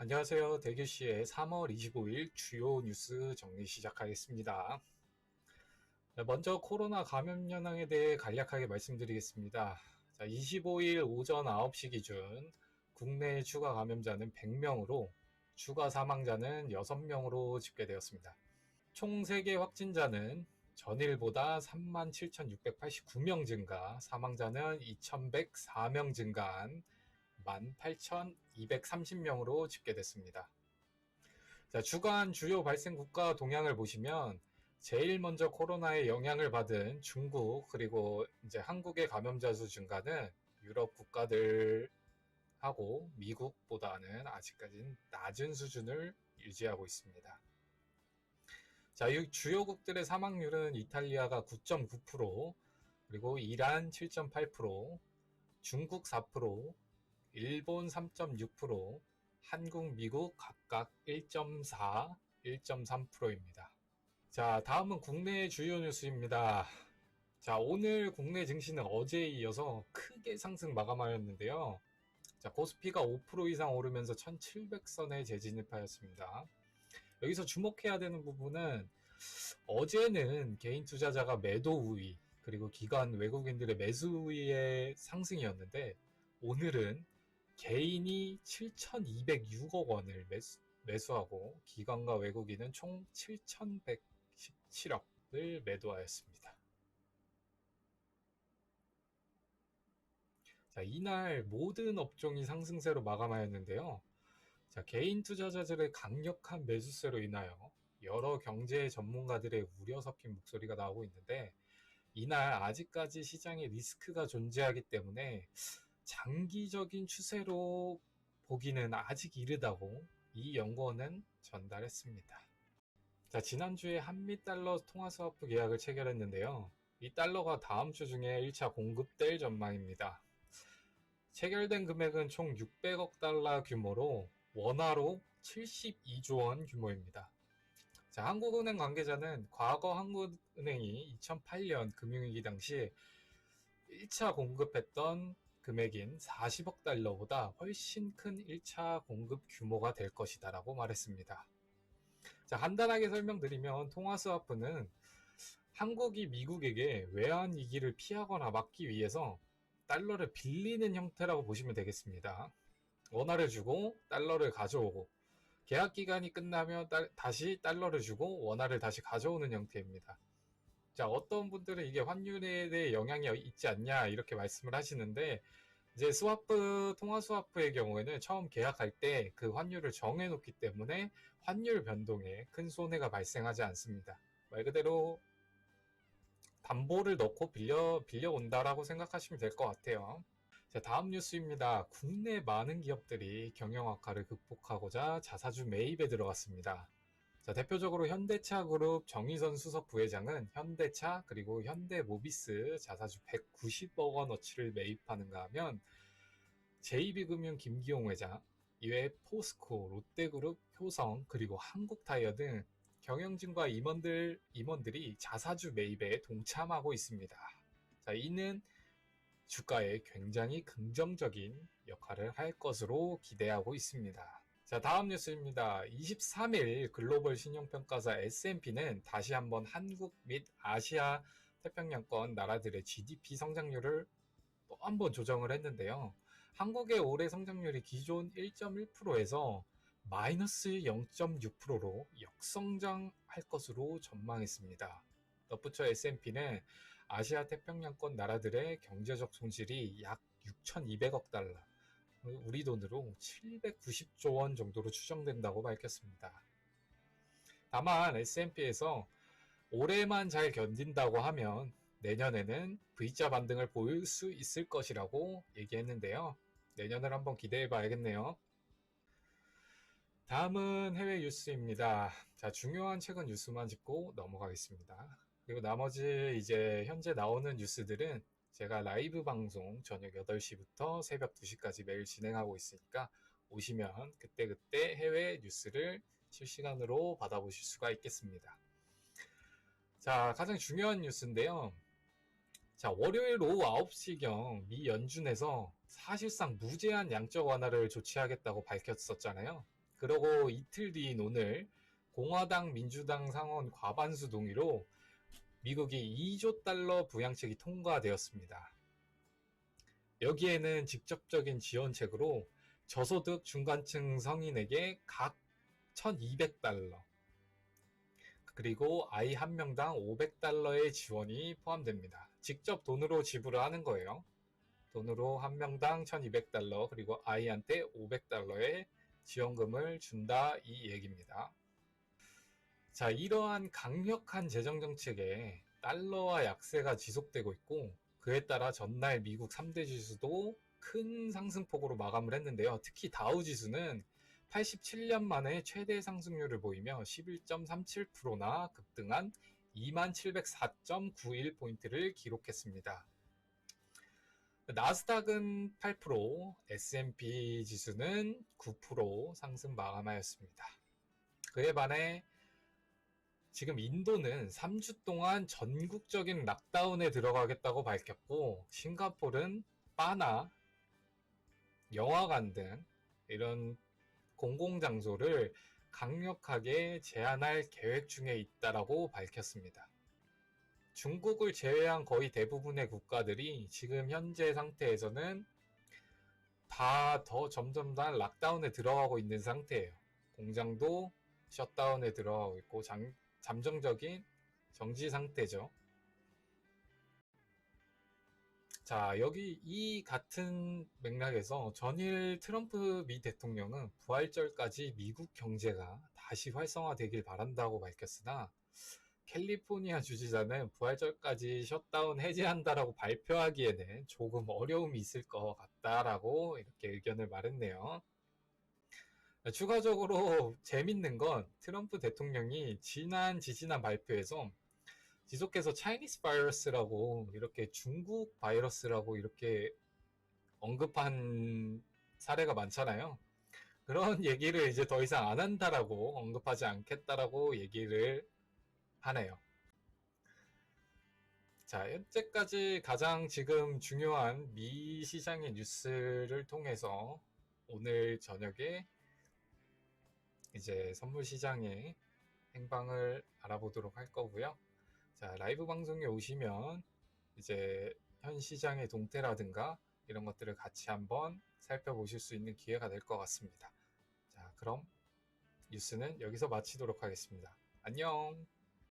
안녕하세요. 대규씨의 3월 25일 주요 뉴스 정리 시작하겠습니다. 먼저 코로나 감염 현황에 대해 간략하게 말씀드리겠습니다. 25일 오전 9시 기준 국내 추가 감염자는 100명으로 추가 사망자는 6명으로 집계되었습니다. 총 세계 확진자는 전일보다 37,689명 증가, 사망자는 2,104명 증가한 18,230명으로 집계됐습니다. 자, 주간 주요 발생 국가 동향을 보시면 제일 먼저 코로나의 영향을 받은 중국 그리고 이제 한국의 감염자 수 증가는 유럽 국가들하고 미국보다는 아직까지는 낮은 수준을 유지하고 있습니다. 자, 이 주요국들의 사망률은 이탈리아가 9.9%, 그리고 이란 7.8%, 중국 4%, 일본 3.6%, 한국, 미국 각각 1.4, 1.3%입니다. 자, 다음은 국내 주요 뉴스입니다. 자, 오늘 국내 증시는 어제에 이어서 크게 상승 마감하였는데요. 자, 코스피가 5% 이상 오르면서 1700선에 재진입하였습니다. 여기서 주목해야 되는 부분은 어제는 개인 투자자가 매도 우위, 그리고 기관 외국인들의 매수 우위의 상승이었는데 오늘은 개인이 7,206억 원을 매수하고 기관과 외국인은 총 7,117억을 매도하였습니다. 자, 이날 모든 업종이 상승세로 마감하였는데요. 자, 개인 투자자들의 강력한 매수세로 인하여 여러 경제 전문가들의 우려 섞인 목소리가 나오고 있는데 이날 아직까지 시장에 리스크가 존재하기 때문에 장기적인 추세로 보기는 아직 이르다고 이 연구원은 전달했습니다. 자, 지난주에 한미달러 통화스와프 계약을 체결했는데요. 이 달러가 다음 주 중에 1차 공급될 전망입니다. 체결된 금액은 총 600억 달러 규모로 원화로 72조 원 규모입니다. 자, 한국은행 관계자는 과거 한국은행이 2008년 금융위기 당시 1차 공급했던 금액인 40억 달러보다 훨씬 큰 1차 공급 규모가 될 것이다 라고 말했습니다. 자, 간단하게 설명드리면 통화스와프는 한국이 미국에게 외환 위기를 피하거나 막기 위해서 달러를 빌리는 형태라고 보시면 되겠습니다. 원화를 주고 달러를 가져오고 계약 기간이 끝나면 다시 달러를 주고 원화를 다시 가져오는 형태입니다. 자, 어떤 분들은 이게 환율에 대해 영향이 있지 않냐 이렇게 말씀을 하시는데 이제 통화 스와프의 경우에는 처음 계약할 때 그 환율을 정해놓기 때문에 환율 변동에 큰 손해가 발생하지 않습니다. 말 그대로 담보를 넣고 빌려온다라고 생각하시면 될 것 같아요. 자, 다음 뉴스입니다. 국내 많은 기업들이 경영 악화를 극복하고자 자사주 매입에 들어갔습니다. 자, 대표적으로 현대차 그룹 정의선 수석 부회장은 현대차 그리고 현대모비스 자사주 190억 원어치를 매입하는가 하면 JB금융 김기용 회장, 이외에 포스코, 롯데그룹, 효성, 그리고 한국타이어 등 경영진과 임원들이 자사주 매입에 동참하고 있습니다. 자, 이는 주가에 굉장히 긍정적인 역할을 할 것으로 기대하고 있습니다. 자, 다음 뉴스입니다. 23일 글로벌 신용평가사 S&P는 다시 한번 한국 및 아시아 태평양권 나라들의 GDP 성장률을 또 한번 조정을 했는데요. 한국의 올해 성장률이 기존 1.1%에서 마이너스 0.6%로 역성장할 것으로 전망했습니다. 덧붙여 S&P는 아시아 태평양권 나라들의 경제적 손실이 약 6,200억 달러, 우리 돈으로 790조 원 정도로 추정된다고 밝혔습니다. 다만 S&P에서 올해만 잘 견딘다고 하면 내년에는 V자 반등을 보일 수 있을 것이라고 얘기했는데요. 내년을 한번 기대해 봐야겠네요. 다음은 해외 뉴스입니다. 자, 중요한 최근 뉴스만 짚고 넘어가겠습니다. 그리고 나머지 이제 현재 나오는 뉴스들은 제가 라이브 방송 저녁 8시부터 새벽 2시까지 매일 진행하고 있으니까 오시면 그때그때 해외 뉴스를 실시간으로 받아보실 수가 있겠습니다. 자, 가장 중요한 뉴스인데요. 자, 월요일 오후 9시경 미 연준에서 사실상 무제한 양적 완화를 조치하겠다고 밝혔었잖아요. 그러고 이틀 뒤인 오늘 공화당 민주당 상원 과반수 동의로 미국이 2조 달러 부양책이 통과되었습니다. 여기에는 직접적인 지원책으로 저소득 중간층 성인에게 각 1,200달러, 그리고 아이 한 명당 500달러의 지원이 포함됩니다. 직접 돈으로 지불을 하는 거예요. 돈으로 한 명당 1,200달러, 그리고 아이한테 500달러의 지원금을 준다, 이 얘기입니다. 자, 이러한 강력한 재정정책에 달러와 약세가 지속되고 있고, 그에 따라 전날 미국 3대 지수도 큰 상승폭으로 마감을 했는데요. 특히 다우 지수는 87년 만에 최대 상승률을 보이며 11.37%나 급등한 2704.91포인트를 기록했습니다. 나스닥은 8%, S&P 지수는 9% 상승 마감하였습니다. 그에 반해 지금 인도는 3주 동안 전국적인 락다운에 들어가겠다고 밝혔고, 싱가포르는 바나, 영화관 등 이런 공공장소를 강력하게 제한할 계획 중에 있다라고 밝혔습니다. 중국을 제외한 거의 대부분의 국가들이 지금 현재 상태에서는 다 점점 더 락다운에 들어가고 있는 상태예요. 공장도 셧다운에 들어가고 있고 잠정적인 정지 상태죠. 자, 여기 이 같은 맥락에서 전일 트럼프 미 대통령은 부활절까지 미국 경제가 다시 활성화되길 바란다고 밝혔으나, 캘리포니아 주지사는 부활절까지 셧다운 해제한다라고 발표하기에는 조금 어려움이 있을 것 같다라고 이렇게 의견을 말했네요. 추가적으로 재밌는 건 트럼프 대통령이 지지난 발표에서 지속해서 차이니스 바이러스라고, 이렇게 중국 바이러스라고 이렇게 언급한 사례가 많잖아요. 그런 얘기를 이제 더 이상 안 한다라고, 언급하지 않겠다라고 얘기를 하네요. 자, 현재까지 가장 지금 중요한 미 시장의 뉴스를 통해서 오늘 저녁에 이제 선물 시장의 행방을 알아보도록 할 거고요. 자, 라이브 방송에 오시면 이제 현 시장의 동태라든가 이런 것들을 같이 한번 살펴보실 수 있는 기회가 될 것 같습니다. 자, 그럼 뉴스는 여기서 마치도록 하겠습니다. 안녕!